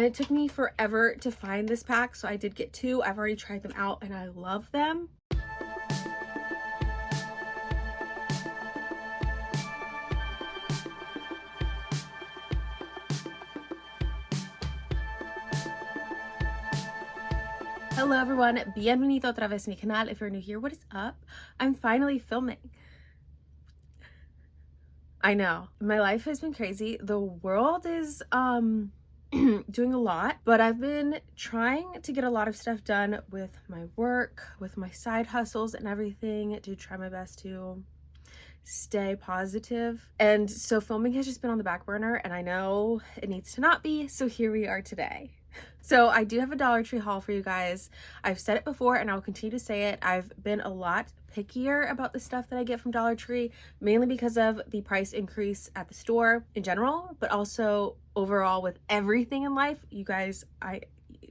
And it took me forever to find this pack, so I did get 2. I've already tried them out and I love them. Hello everyone, bienvenido otra vez a mi canal. If you're new here, what is up? I'm finally filming. I know, my life has been crazy. The world is doing a lot, but I've been trying to get a lot of stuff done with my work, with my side hustles and everything, to try my best to stay positive. And so filming has just been on the back burner, and I know it needs to not be, so here we are today. So I do have a Dollar Tree haul for you guys. I've said it before and I'll continue to say it. I've been a lot pickier about the stuff that I get from Dollar Tree, mainly because of the price increase at the store in general, but also overall with everything in life. You guys,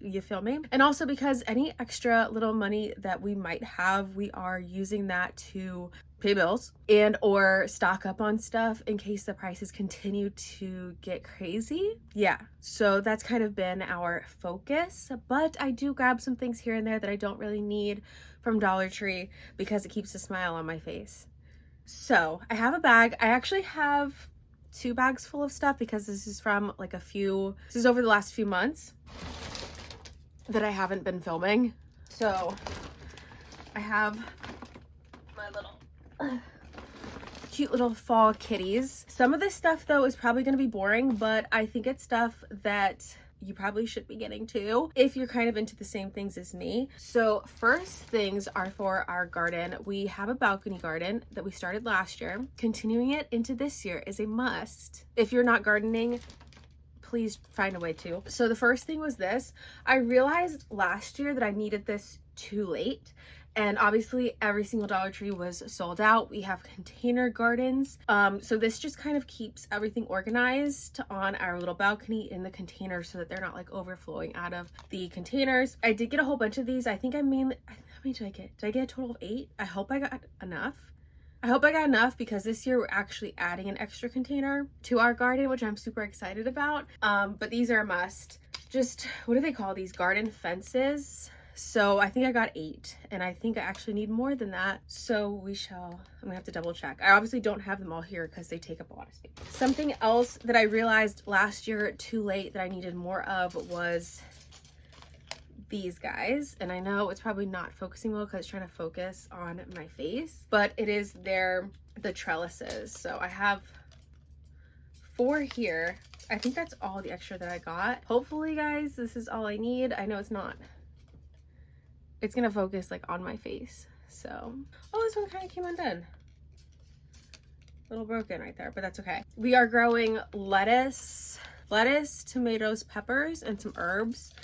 you feel me? And also because any extra little money that we might have, we are using that to pay bills and or stock up on stuff in case the prices continue to get crazy. Yeah, so that's kind of been our focus, but I do grab some things here and there that I don't really need from Dollar Tree because it keeps a smile on my face. So I have a bag. I actually have 2 bags full of stuff because this is from like this is over the last few months that I haven't been filming. So I have my little cute little fall kitties. Some of this stuff though is probably going to be boring, but I think it's stuff that you probably should be getting too if you're kind of into the same things as me. So first things are for our garden. We have a balcony garden that we started last year. Continuing it into this year is a must. If you're not gardening, please find a way to. So the first thing was this. I realized last year that I needed this too late, and obviously every single Dollar Tree was sold out. We have container gardens, so this just kind of keeps everything organized on our little balcony in the containers so that they're not like overflowing out of the containers. I did get a whole bunch of these. I think how many did I get? Did I get a total of 8? I hope I got enough. I hope I got enough because this year we're actually adding an extra container to our garden, which I'm super excited about. But these are a must. Just, what do they call these? Garden fences. So I think I got 8, and I think I actually need more than that. So I'm gonna have to double check. I obviously don't have them all here because they take up a lot of space. Something else that I realized last year too late that I needed more of was these guys. And I know it's probably not focusing well because it's trying to focus on my face, but it is the trellises. So I have 4 here. I think that's all the extra that I got. Hopefully guys, this is all I need. I know it's not. It's gonna focus like on my face. So, oh, this one kind of came undone. A little broken right there, but that's okay. We are growing lettuce, tomatoes, peppers, and some herbs.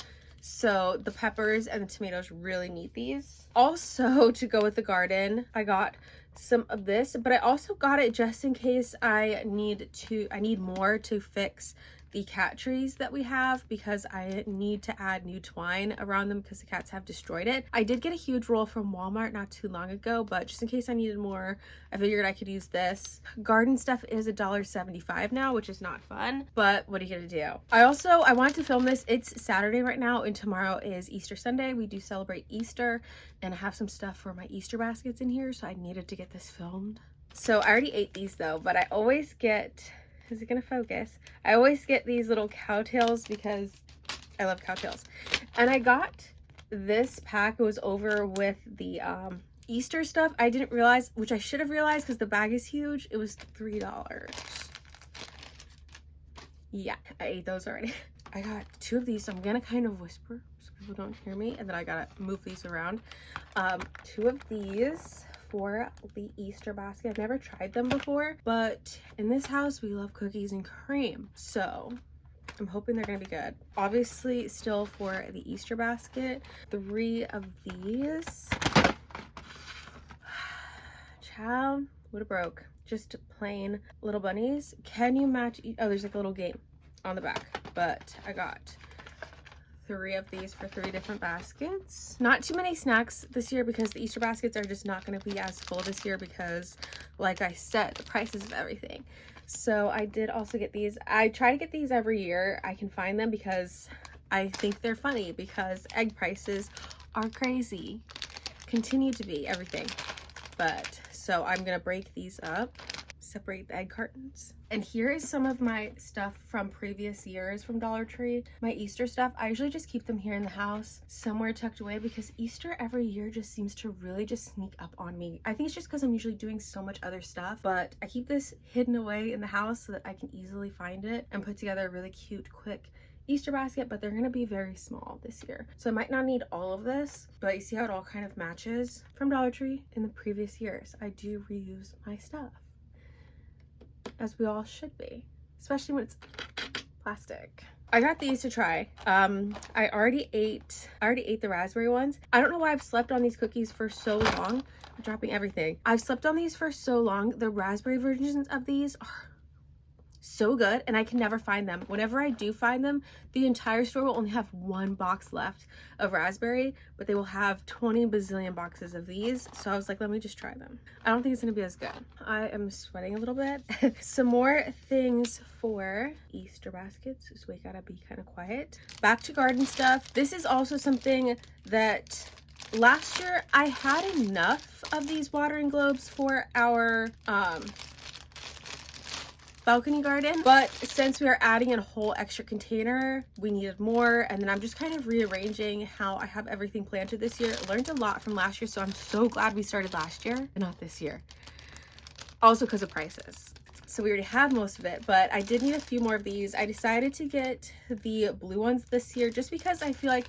So the peppers and the tomatoes really need these. Also, to go with the garden, I got some of this, but I also got it just in case I need more to fix the cat trees that we have, because I need to add new twine around them because the cats have destroyed it. I did get a huge roll from Walmart not too long ago, but just in case I needed more, I figured I could use this. Garden stuff is $1.75 now, which is not fun, but what are you gonna do? I wanted to film this. It's Saturday right now and tomorrow is Easter Sunday. We do celebrate Easter, and I have some stuff for my Easter baskets in here, so I needed to get this filmed. So I already ate these though, but I always get, is it gonna focus? I always get these little cowtails because I love cowtails. And I got this pack. It was over with the Easter stuff. I didn't realize, which I should have realized because the bag is huge, it was $3. Yeah, I ate those already. I got 2 of these, so I'm gonna kind of whisper so people don't hear me, and then I gotta move these around. 2 of these for the Easter basket. I've never tried them before, but in this house we love cookies and cream, so I'm hoping they're gonna be good. Obviously still for the Easter basket, 3 of these. Child, would have broke. Just plain little bunnies. Can you match oh, there's like a little game on the back, but I got 3 of these for 3 different baskets. Not too many snacks this year because the Easter baskets are just not going to be as full this year because, like I said, the prices of everything. So I did also get these. I try to get these every year. I can find them because I think they're funny because egg prices are crazy. Continue to be everything. But so I'm gonna break these up, separate the egg cartons. And here is some of my stuff from previous years from Dollar Tree. My Easter stuff, I usually just keep them here in the house, somewhere tucked away, because Easter every year just seems to really just sneak up on me. I think it's just because I'm usually doing so much other stuff, but I keep this hidden away in the house so that I can easily find it and put together a really cute, quick Easter basket, but they're gonna be very small this year. So I might not need all of this, but you see how it all kind of matches from Dollar Tree in the previous years. I do reuse my stuff, as we all should be, especially when it's plastic. I got these to try. I already ate the raspberry ones. I don't know why I've slept on these cookies for so long. I'm dropping everything. I've slept on these for so long. The raspberry versions of these are so good, and I can never find them. Whenever I do find them, the entire store will only have one box left of raspberry, but they will have 20 bazillion boxes of these. So I was like, let me just try them. I don't think it's gonna be as good. I am sweating a little bit. Some more things for Easter baskets, so we gotta be kind of quiet. Back to garden stuff. This is also something that last year I had enough of these watering globes for our balcony garden, but since we are adding in a whole extra container, we needed more. And then I'm just kind of rearranging how I have everything planted this year. I learned a lot from last year, so I'm so glad we started last year and not this year, also because of prices. So we already have most of it, but I did need a few more of these. I decided to get the blue ones this year just because I feel like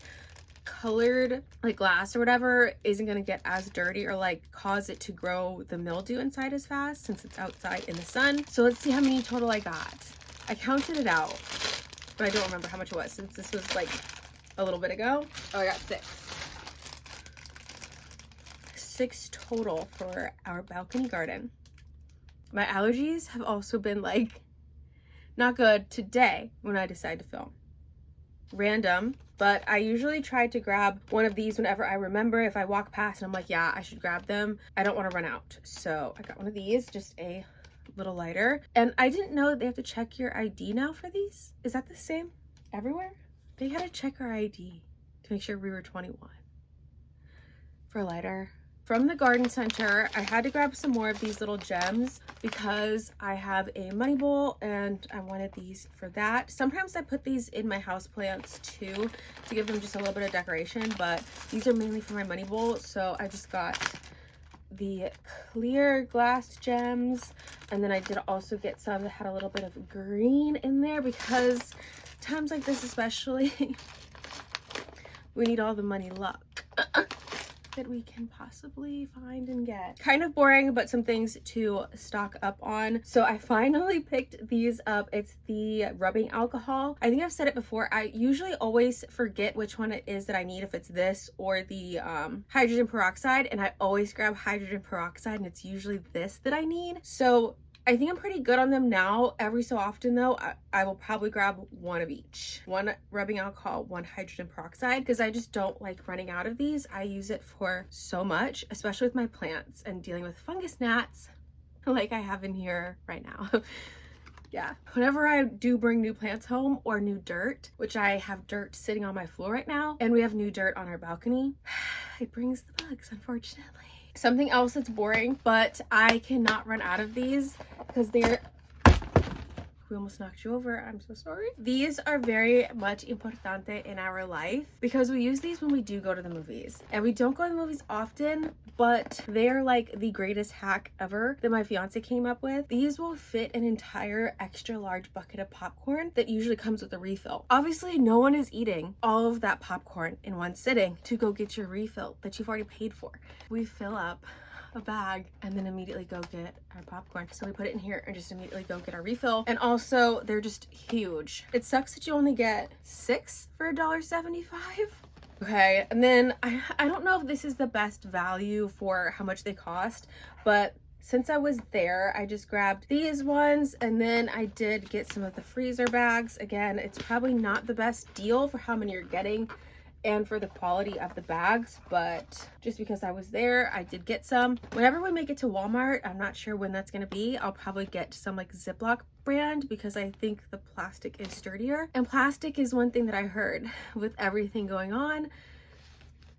colored like glass or whatever isn't going to get as dirty or like cause it to grow the mildew inside as fast since it's outside in the sun. So let's see how many total I got. I counted it out, but I don't remember how much it was since this was like a little bit ago. Oh, I got six total for our balcony garden. My allergies have also been like not good today when I decide to film. Random, but I usually try to grab one of these whenever I remember. If I walk past and I'm like, yeah, I should grab them, I don't want to run out. So I got one of these, just a little lighter. And I didn't know that they have to check your ID now for these. Is that the same everywhere? They had to check our ID to make sure we were 21 for a lighter. From the garden center, I had to grab some more of these little gems because I have a money bowl and I wanted these for that. Sometimes I put these in my house plants too to give them just a little bit of decoration, but these are mainly for my money bowl. So I just got the clear glass gems, and then I did also get some that had a little bit of green in there because times like this especially, we need all the money luck that we can possibly find and get. Kind of boring, but some things to stock up on. So I finally picked these up. It's the rubbing alcohol. I think I've said it before. I usually always forget which one it is that I need, if it's this or the hydrogen peroxide, and I always grab hydrogen peroxide, and it's usually this that I need. So I think I'm pretty good on them now. Every so often though, I will probably grab one of each. One rubbing alcohol, one hydrogen peroxide, because I just don't like running out of these. I use it for so much, especially with my plants and dealing with fungus gnats like I have in here right now. Yeah, whenever I do bring new plants home or new dirt, which I have dirt sitting on my floor right now, and we have new dirt on our balcony, it brings the bugs, unfortunately. Something else that's boring, but I cannot run out of these because they're... We almost knocked you over. I'm so sorry. These are very much importante in our life because we use these when we do go to the movies. And we don't go to the movies often, but they're like the greatest hack ever that my fiance came up with. These will fit an entire extra large bucket of popcorn that usually comes with a refill. Obviously, no one is eating all of that popcorn in one sitting to go get your refill that you've already paid for. We fill up a bag and then immediately go get our popcorn. So we put it in here and just immediately go get our refill. And also they're just huge. It sucks that you only get 6 for $1.75. Okay, and then I don't know if this is the best value for how much they cost, but since I was there, I just grabbed these ones, and then I did get some of the freezer bags. Again, it's probably not the best deal for how many you're getting and for the quality of the bags, but just because I was there, I did get some. Whenever we make it to Walmart, I'm not sure when that's gonna be, I'll probably get some like Ziploc brand because I think the plastic is sturdier. And plastic is one thing that I heard with everything going on,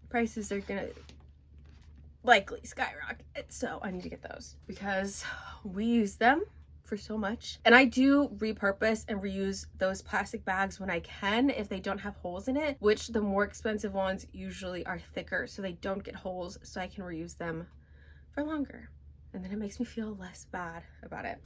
prices are gonna likely skyrocket. So I need to get those because we use them for so much. And I do repurpose and reuse those plastic bags when I can if they don't have holes in it, which the more expensive ones usually are thicker so they don't get holes, so I can reuse them for longer. And then it makes me feel less bad about it.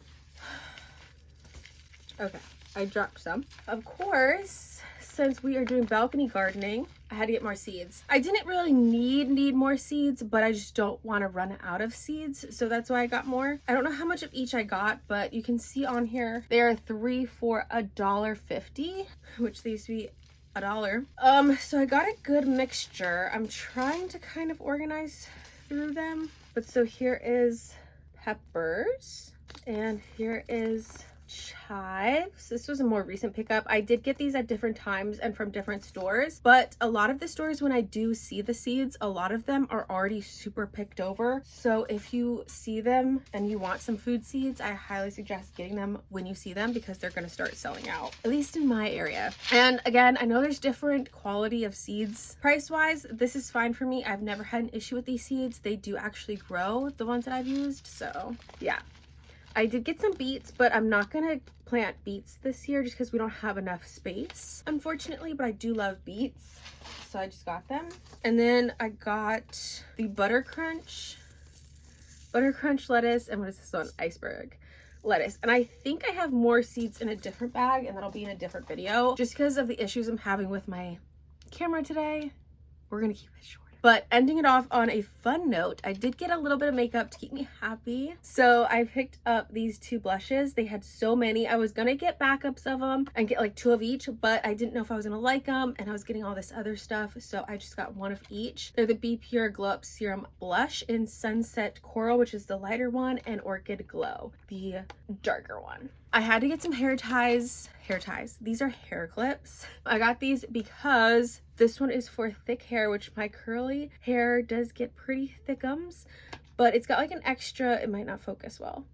Okay, I dropped some. Of course, since we are doing balcony gardening, I had to get more seeds. I didn't really need more seeds, but I just don't want to run out of seeds, so that's why I got more. I don't know how much of each I got, but you can see on here there are 3 for $1.50, which they used to be $1. So I got a good mixture. I'm trying to kind of organize through them. But so here is peppers, and here is chives. This was a more recent pickup. I did get these at different times and from different stores, but a lot of the stores, when I do see the seeds, a lot of them are already super picked over. So if you see them and you want some food seeds, I highly suggest getting them when you see them because they're going to start selling out, at least in my area. And again, I know there's different quality of seeds price wise. This is fine for me. I've never had an issue with these seeds. They do actually grow, the ones that I've used. So yeah. I did get some beets, but I'm not gonna plant beets this year just because we don't have enough space, unfortunately, but I do love beets, so I just got them. And then I got the butter crunch lettuce, and what is this one? Iceberg lettuce. And I think I have more seeds in a different bag, and that'll be in a different video. Just because of the issues I'm having with my camera today, we're gonna keep it short. But ending it off on a fun note, I did get a little bit of makeup to keep me happy. So I picked up these 2 blushes. They had so many. I was gonna get backups of them and get like 2 of each, but I didn't know if I was gonna like them, and I was getting all this other stuff. So I just got 1 of each. They're the Be Pure Glow Up Serum Blush in Sunset Coral, which is the lighter one, and Orchid Glow, the darker one. I had to get some hair ties. These are hair clips. I got these because this one is for thick hair, which my curly hair does get pretty thickums, but it's got like an extra, it might not focus well.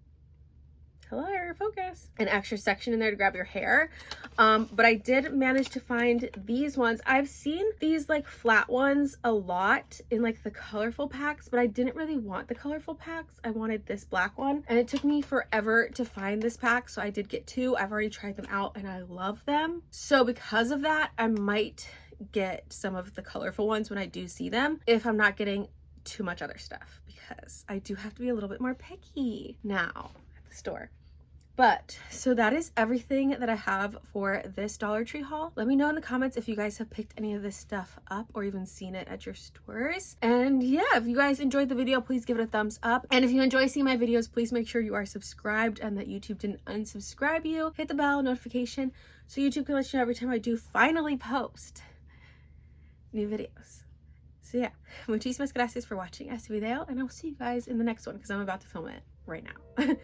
Hello, focus. An extra section in there to grab your hair. But I did manage to find these ones. I've seen these like flat ones a lot in like the colorful packs, but I didn't really want the colorful packs. I wanted this black one, and it took me forever to find this pack, so I did get 2. I've already tried them out and I love them. So because of that, I might get some of the colorful ones when I do see them, if I'm not getting too much other stuff, because I do have to be a little bit more picky now at the store. But so that is everything that I have for this Dollar Tree haul. Let me know in the comments if you guys have picked any of this stuff up or even seen it at your stores. And yeah, if you guys enjoyed the video, please give it a thumbs up. And if you enjoy seeing my videos, please make sure you are subscribed and that YouTube didn't unsubscribe you. Hit the bell notification so YouTube can let you know every time I do finally post new videos. So yeah, muchísimas gracias for watching este video, and I'll see you guys in the next one because I'm about to film it right now.